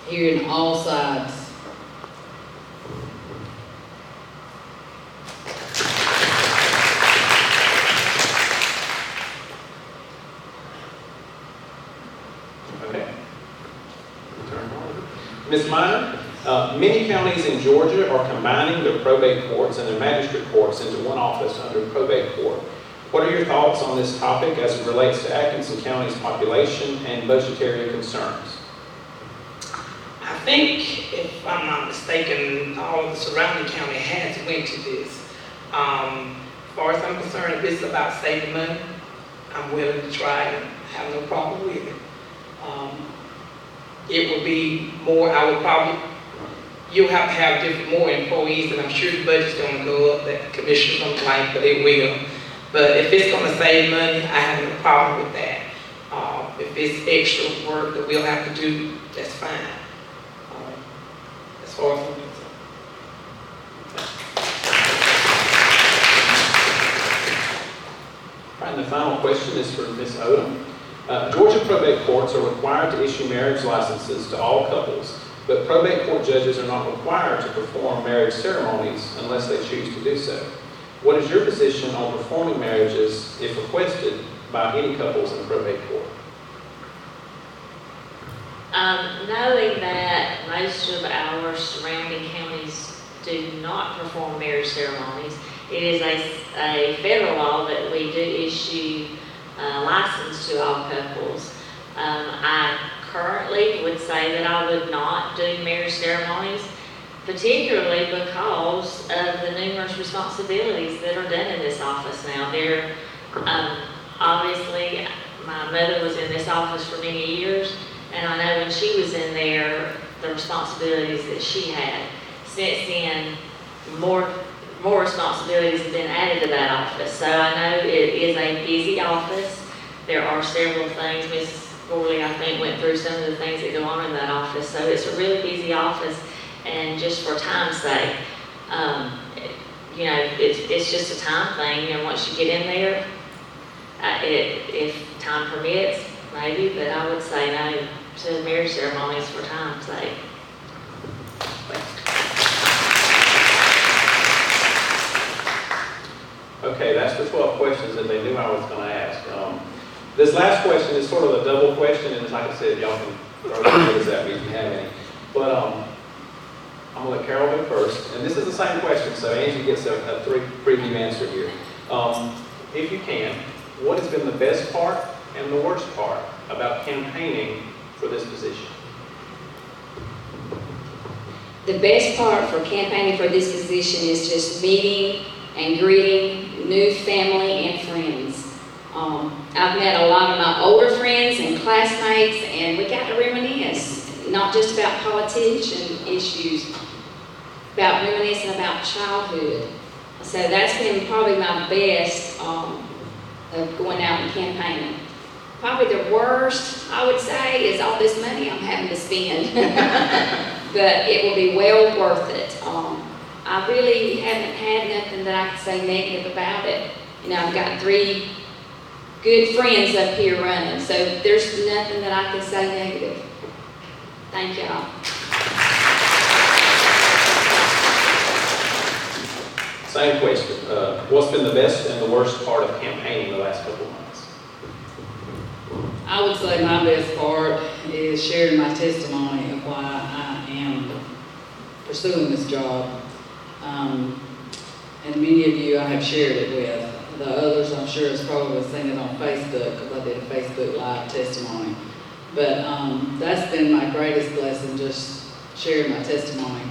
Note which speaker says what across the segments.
Speaker 1: hearing all sides.
Speaker 2: Okay. Ms. Minor, many counties in Georgia are combining their probate courts and their magistrate courts into one office under probate court. What are your thoughts on this topic as it relates to Atkinson County's population and budgetary concerns?
Speaker 3: I think, if I'm not mistaken, all of the surrounding county has went to this. As far as I'm concerned, if it's about saving money, I'm willing to try and have no problem with it. It would be more, you'll have to have more employees, and I'm sure the budget's gonna go up, that the commissioners don't like, but it will. But if it's gonna save money, I have no problem with that. If it's extra work that we'll have to do, that's fine. As far as I'm concerned.
Speaker 2: All right, and the final question is for Ms. Odom. Georgia probate courts are required to issue marriage licenses to all couples, but probate court judges are not required to perform marriage ceremonies unless they choose to do so. What is your position on performing marriages if requested by any couples in probate court?
Speaker 4: Knowing that most of our surrounding counties do not perform marriage ceremonies, it is a federal law that we do issue a license to all couples. I currently would say that I would not do marriage ceremonies, particularly because of the numerous responsibilities that are done in this office now. Obviously, my mother was in this office for many years, and I know when she was in there, the responsibilities that she had. Since then, more responsibilities have been added to that office. So I know it is a busy office. There are several things. Ms. Gorley, I think, went through some of the things that go on in that office. So it's a really busy office. And just for time's sake, it's just a time thing. And once you get in there, if time permits, maybe, but I would say no to marriage ceremonies for time's sake.
Speaker 2: Okay, that's the 12 questions that they knew I was going to ask. This last question is sort of a double question, and like I said, y'all can throw those at me if you have any. But I'm going to let Carol go first, and this is the same question, so Angie gets a preview answer here. If you can, what has been the best part and the worst part about campaigning for this position?
Speaker 5: The best part for campaigning for this position is just meeting and greeting new family and friends. I've met a lot of my older friends and classmates, and we got to reminisce, not just about politician issues, about reminiscing about childhood. So that's been probably my best of going out and campaigning. Probably the worst, I would say, is all this money I'm having to spend. But it will be well worth it. I really haven't had nothing that I can say negative about it. I've got 3 good friends up here running, so there's nothing that I can say negative. Thank y'all.
Speaker 2: Same question. What's been the best and the worst part of campaigning the last couple of months?
Speaker 1: I would say my best part is sharing my testimony of why I am pursuing this job. And many of you I have shared it with. The others I'm sure has probably seen it on Facebook because I did a Facebook Live testimony. But that's been my greatest blessing, just sharing my testimony.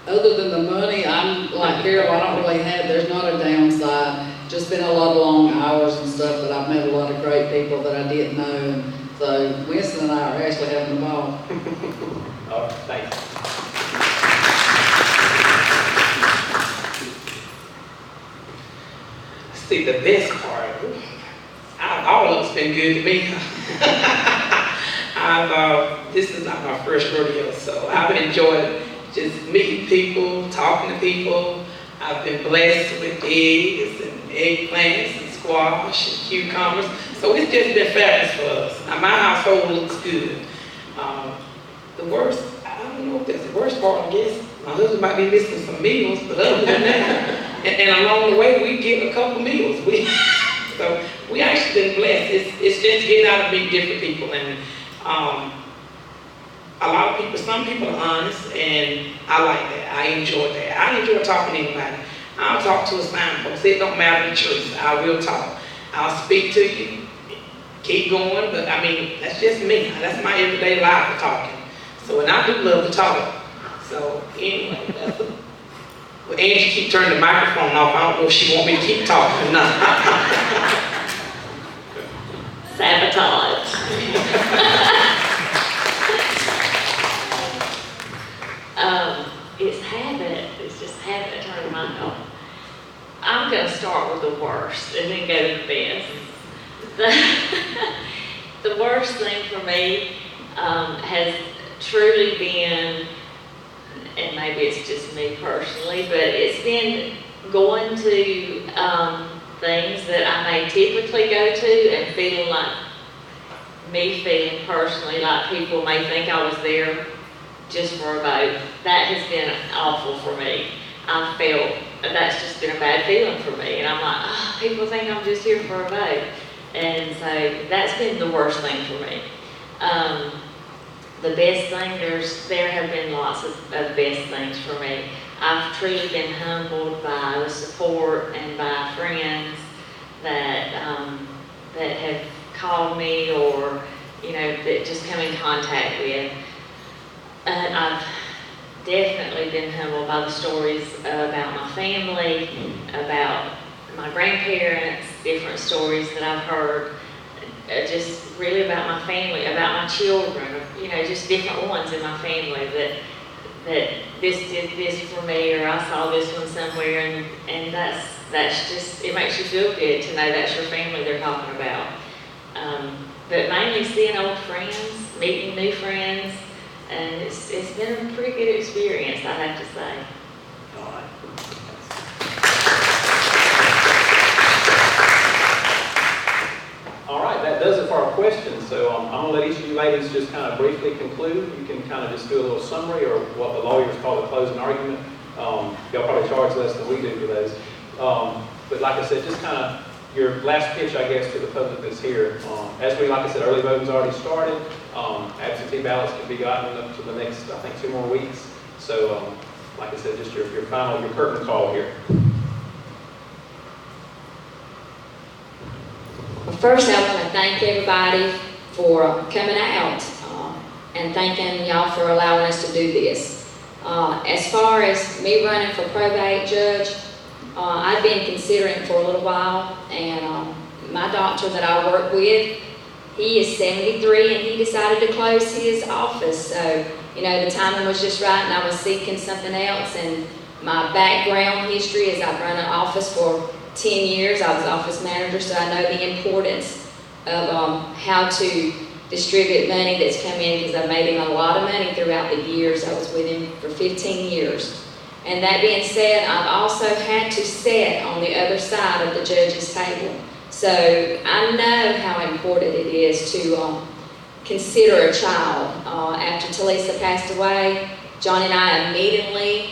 Speaker 1: Other than the money, I'm like Carol, I don't really have, there's not a downside. Just been a lot of long hours and stuff, but I've met a lot of great people that I didn't know. And so Winston and I are actually having a ball.
Speaker 2: All right, thanks.
Speaker 3: See, the best part, all of it's been good to me. This is not my first rodeo, so I've enjoyed just meeting people, talking to people. I've been blessed with eggs and eggplants and squash and cucumbers. So it's just been fabulous for us. Now, my household looks good. The worst, I don't know if that's the worst part, I guess. My husband might be missing some meals, but other than that, and along the way, we get a couple meals. So we actually been blessed. It's just getting out to meet different people, and a lot of people, some people are honest, and I like that. I enjoy that. I enjoy talking to anybody. I'll talk to a signpost. It don't matter the truth. I will talk. I'll speak to you. Keep going, but I mean, that's just me. That's my everyday life of talking. So, and I do love to talk. So, anyway, that's well, Angie keep turning the microphone off. I don't know if she want me to keep talking or not.
Speaker 4: Sabotage. It's habit. It's just habit to turn the mic off. I'm going to start with the worst and then go to the best. The worst thing for me has truly been, and maybe it's just me personally, but it's been going to things that I may typically go to and feeling personally like people may think I was there just for a vote. That has been awful for me. I felt that's just been a bad feeling for me, and I'm like, oh, people think I'm just here for a vote. And so that's been the worst thing for me. The best thing, there have been lots of best things for me. I've truly been humbled by the support and by friends that have called me or, that just come in contact with. And I've definitely been humbled by the stories about my family, about my grandparents, different stories that I've heard, just really about my family, about my children, just different ones in my family that this did this for me, or I saw this one somewhere, and that's just, it makes you feel good to know that's your family they're talking about. But mainly seeing old friends, meeting new friends, and it's been a pretty good experience, I have to say.
Speaker 2: All right. All right, that does it for our questions. So I'm going to let each of you ladies just kind of briefly conclude. You can kind of just do a little summary, or what the lawyers call a closing argument. Y'all probably charge less than we do for those. But like I said, just kind of your last pitch, I guess, to the public that's here. Like I said, early voting's already started. Absentee ballots can be gotten up to the next, I think, 2 more weeks. So, like I said, just your curtain call here.
Speaker 5: Well, first, I want to thank everybody for coming out and thanking y'all for allowing us to do this. As far as me running for probate judge, I've been considering it for a little while, and my doctor that I work with, he is 73 and he decided to close his office. So, the timing was just right, and I was seeking something else. And my background history is I've run an office for 10 years. I was office manager, so I know the importance of how to distribute money that's come in, because I've made him a lot of money throughout the years. I was with him for 15 years. And that being said, I've also had to sit on the other side of the judge's table. So I know how important it is to consider a child. After Talisa passed away, John and I immediately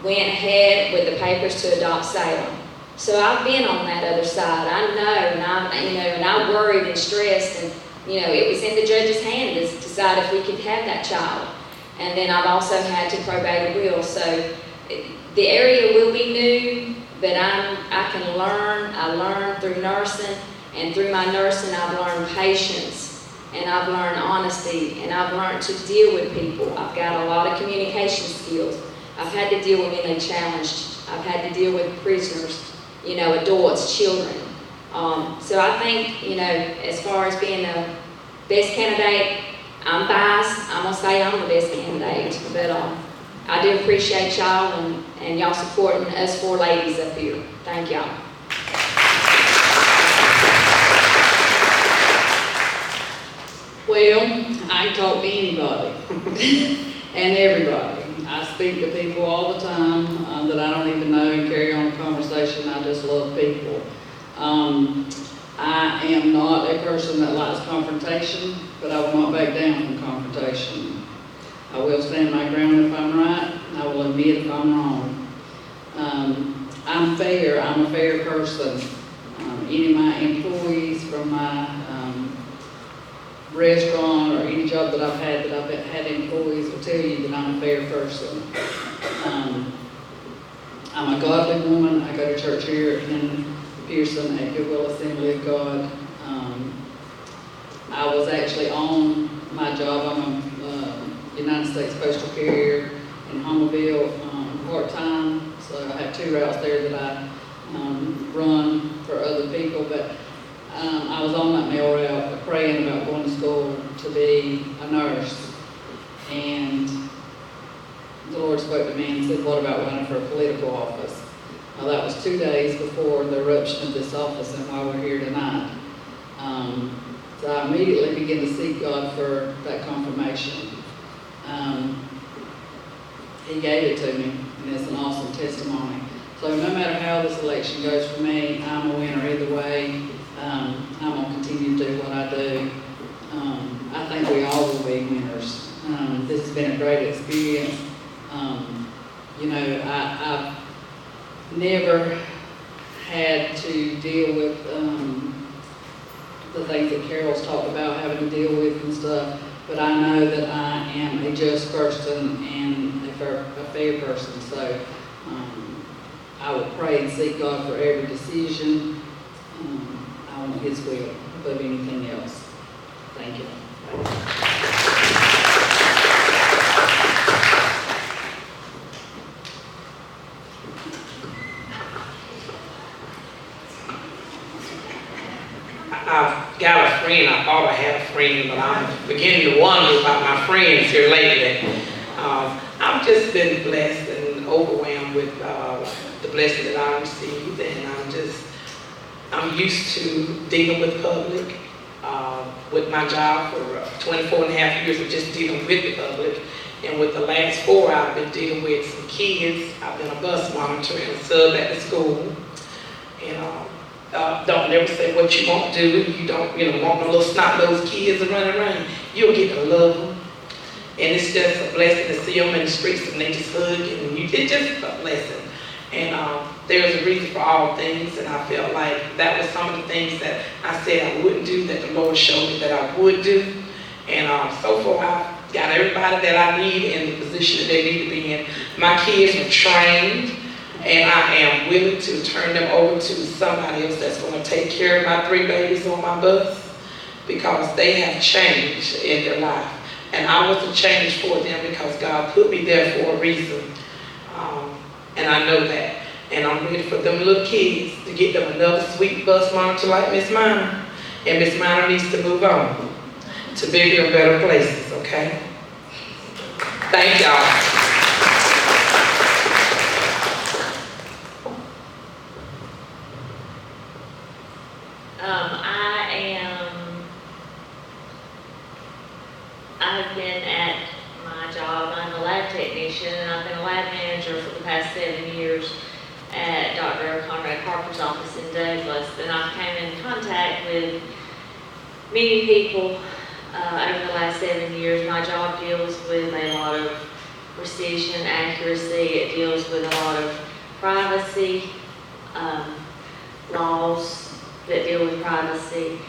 Speaker 5: went ahead with the papers to adopt Salem. So I've been on that other side. I know, and I worried and stressed, and it was in the judge's hand to decide if we could have that child. And then I've also had to probate a will. So the area will be new, but I can learn. I learned through nursing, and through my nursing I've learned patience, and I've learned honesty, and I've learned to deal with people. I've got a lot of communication skills. I've had to deal with mentally challenged. I've had to deal with prisoners, adults, children. So I think, as far as being the best candidate, I'm biased. I'm going to say I'm the best candidate, but I do appreciate y'all and y'all supporting us 4 ladies up here. Thank y'all.
Speaker 1: Well, I talk to anybody and everybody. I speak to people all the time that I don't even know and carry on a conversation. I just love people. I am not a person that likes confrontation, but I will not back down from confrontation. I will stand my ground if I'm right, and I will admit if I'm wrong. I'm fair, I'm a fair person. Any of my employees from my restaurant or any job that I've had employees will tell you that I'm a fair person. I'm a godly woman. I go to church here in Pearson at Goodwill Assembly of God. I was actually on my job. I'm a United States Postal Carrier in Homerville part-time, so I have 2 routes there that I run for other people, but I was on that mail route praying about going to school to be a nurse, and the Lord spoke to me and said, what about running for a political office? Now that was 2 days before the eruption of this office and why we're here tonight. So I immediately began to seek God for that confirmation. He gave it to me, and it's an awesome testimony. So no matter how this election goes for me, I'm a winner either way. I'm going to continue to do what I do. I think we all will be winners. This has been a great experience. You know, I've never had to deal with the things that Carol's talked about having to deal with and stuff, but I know that I am a just person and a fair person, so I will pray and seek God for every decision. I want His will above anything else. Thank you.
Speaker 3: I've got a friend, I thought I had a friend, but I'm beginning to wonder about my friends here lately. I've just been blessed and overwhelmed with the blessing that I received, and I'm used to dealing with public, with my job for 24 and a half years of just dealing with the public. And with the last 4, I've been dealing with some kids. I've been a bus monitor and a sub at the school. And don't never say what you want to do. You don't, want no little snot-nosed kids to run around. You'll get to love them. And it's just a blessing to see them in the streets and they just hug you. And it's just a blessing. And there's a reason for all things. And I felt like that was some of the things that I said I wouldn't do that the Lord showed me that I would do. And so far, I've got everybody that I need in the position that they need to be in. My kids are trained. And I am willing to turn them over to somebody else that's going to take care of my 3 babies on my bus, because they have changed in their life. And I was a change for them because God put me there for a reason. And I know that. And I'm ready for them little kids to get them another sweet bus monitor like Miss Minor. And Miss Minor needs to move on to bigger and better places, okay? Thank y'all.
Speaker 4: I've been at my job, I'm a lab technician, and I've been a lab manager for the past 7 years at Dr. Conrad Harper's office in Douglas. And I've came in contact with many people over the last 7 years. My job deals with a lot of precision, accuracy. It deals with a lot of privacy, laws that deal with privacy.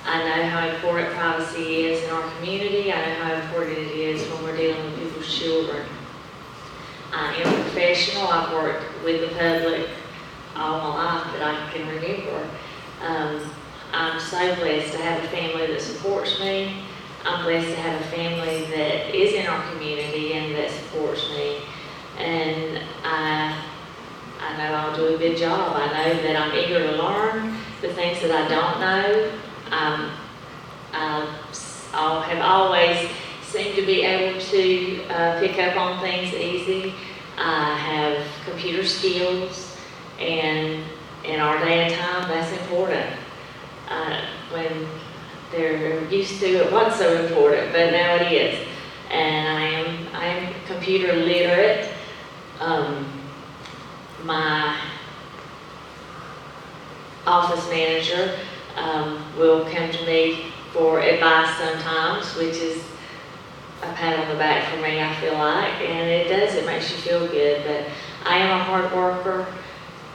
Speaker 4: I know how important privacy is in our community. I know how important it is when we're dealing with people's children. I am a professional. I've worked with the public all my life that I can remember. I'm so blessed to have a family that supports me. I'm blessed to have a family that is in our community and that supports me. And I know I'll do a good job. I know that I'm eager to learn the things that I don't know. I have always seemed to be able to pick up on things easy. I have computer skills, and in our day and time, that's important. When they're used to it, wasn't so important, but now it is. And I am computer literate. My office manager will come to me for advice sometimes, which is a pat on the back for me, I feel like, and it makes you feel good. But I am a hard worker.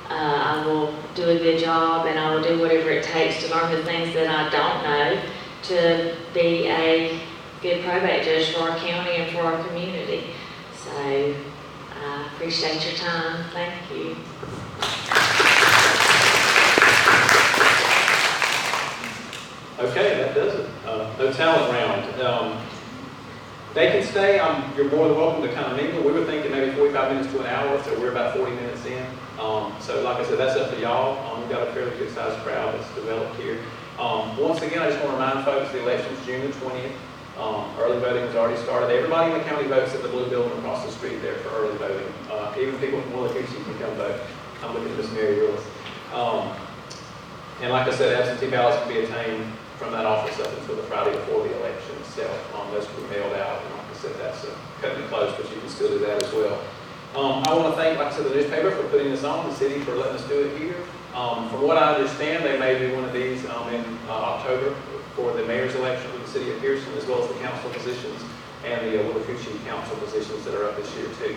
Speaker 4: I will do a good job, and I will do whatever it takes to learn the things that I don't know to be a good probate judge for our county and for our community. So I appreciate your time. Thank you.
Speaker 2: Okay, that does it. No talent round. They can stay. You're more than welcome to kind of mingle. We were thinking maybe 45 minutes to an hour, so we're about 40 minutes in. So like I said, that's up to y'all. We've got a fairly good sized crowd that's developed here. Once again, I just want to remind folks the election's June the 20th. Early voting has already started. Everybody in the county votes at the blue building across the street there for early voting. Even people from Willacoochee can come vote. I'm looking at Miss Mary Willis. And like I said, absentee ballots can be obtained from that office up until the Friday before the election itself. Those can be mailed out, and like I said, that's cutting it close, but you can still do that as well. I want to thank, like I said, the newspaper for putting this on, the city for letting us do it here. From what I understand, they may do one of these in October for the mayor's election for the city of Pearson, as well as the council positions and the Willacoochee council positions that are up this year too.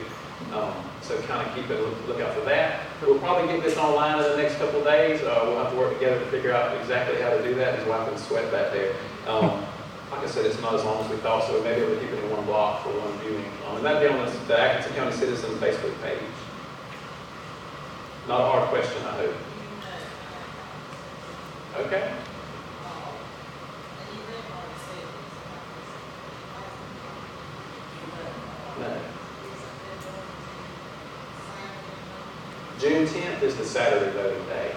Speaker 2: So kind of keep a lookout for that. We'll probably get this online in the next couple of days. We'll have to work together to figure out exactly how to do that. His wife can sweat back there. Like I said, it's not as long as we thought, so we may be able to keep it in one block for one viewing. And that'd be on the Atkinson County Citizen Facebook page. Not a hard question, I hope. Okay. No. June 10th is the Saturday voting day.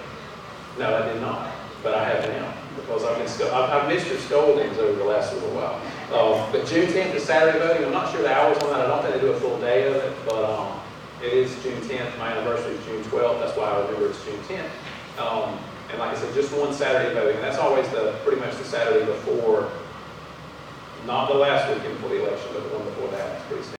Speaker 2: No, I did not, but I have now, because I've missed your scoldings over the last little while. But June 10th is Saturday voting. I'm not sure the hours on that. I don't think they do a full day of it, but it is June 10th. My anniversary is June 12th. That's why I remember it's June 10th. And like I said, just one Saturday voting. And that's always pretty much the Saturday before, not the last weekend before the election, but the one before that. It's pretty standard.